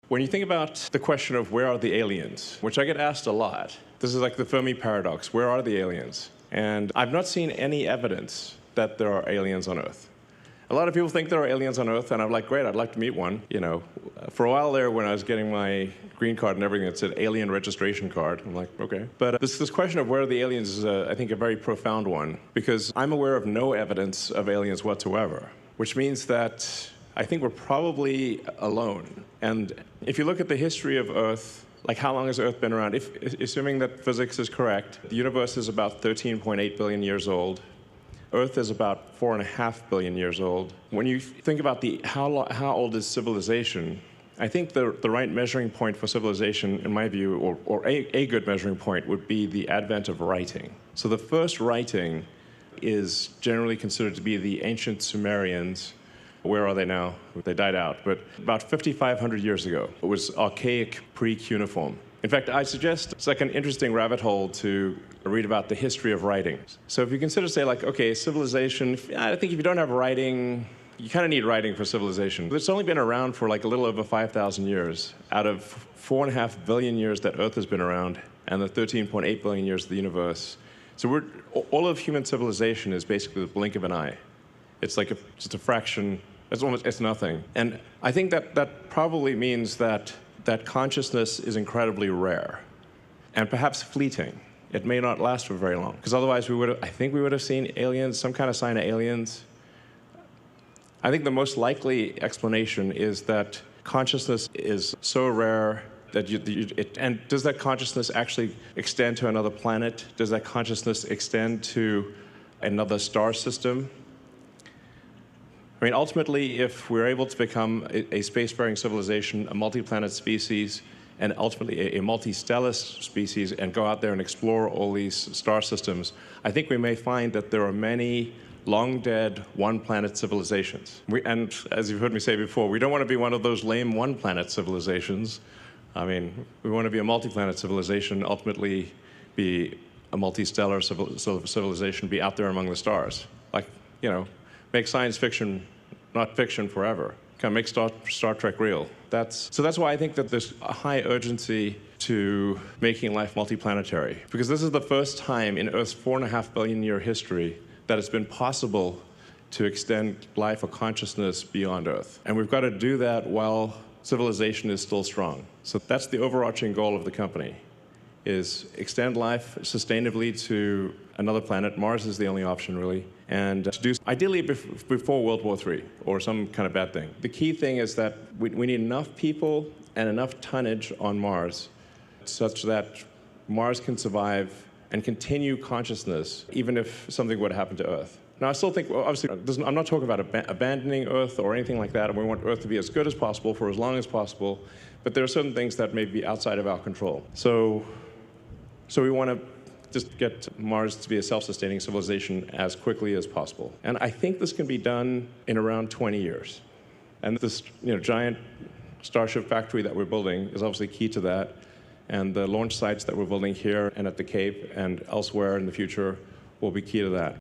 When you think about the question of where are the aliens, which I get asked a lot, this is like the Fermi paradox. Where are the aliens? And I've not seen any evidence that there are aliens on Earth. A lot of people think there are aliens on Earth, and I'm like, great, I'd like to meet one. You know, for a while there, when I was getting my green card and everything, it said alien registration card. I'm like, okay. But this question of where are the aliens is, I think, a very profound one, because I'm aware of no evidence of aliens whatsoever, which means that I think we're probably alone. And if you look at the history of Earth, like how long has Earth been around? Assuming that physics is correct, the universe is about 13.8 billion years old. Earth is about 4.5 billion years old. When you think about how old is civilization, I think the right measuring point for civilization, in my view, or a good measuring point, would be the advent of writing. So the first writing is generally considered to be the ancient Sumerians. Where are they now? They died out, but about 5,500 years ago. It was archaic pre-cuneiform. In fact, I suggest it's like an interesting rabbit hole to read about the history of writing. So if you consider, say, like, okay, civilization, I think if you don't have writing, you kind of need writing for civilization. It's only been around for like a little over 5,000 years out of 4.5 billion years that Earth has been around and the 13.8 billion years of the universe. So all of human civilization is basically the blink of an eye. It's like just a fraction. It's nothing. And I think that probably means that consciousness is incredibly rare and perhaps fleeting. It may not last for very long, because otherwise I think we would have seen aliens, some kind of sign of aliens. I think the most likely explanation is that consciousness is so rare that and does that consciousness actually extend to another planet? Does that consciousness extend to another star system? I mean, ultimately, if we're able to become a spacefaring civilization, a multi-planet species, and ultimately a multi-stellar species, and go out there and explore all these star systems, I think we may find that there are many long-dead one-planet civilizations. And as you've heard me say before, we don't want to be one of those lame one-planet civilizations. I mean, we want to be a multi-planet civilization, ultimately be a multi-stellar civilization, be out there among the stars. Like, you know, make science fiction not fiction forever. Kind of make Star Trek real. So that's why I think that there's a high urgency to making life multiplanetary. Because this is the first time in Earth's 4.5 billion year history that it's been possible to extend life or consciousness beyond Earth. And we've got to do that while civilization is still strong. So that's the overarching goal of the company, is extend life sustainably to another planet. Mars is the only option, really. And to do ideally before World War III or some kind of bad thing. The key thing is that we need enough people and enough tonnage on Mars such that Mars can survive and continue consciousness even if something would happen to Earth. Now, I still think, well, obviously, I'm not talking about abandoning Earth or anything like that, and we want Earth to be as good as possible for as long as possible, but there are certain things that may be outside of our control. So we want to just get Mars to be a self-sustaining civilization as quickly as possible. And I think this can be done in around 20 years. And this giant Starship factory that we're building is obviously key to that. And the launch sites that we're building here and at the Cape and elsewhere in the future will be key to that.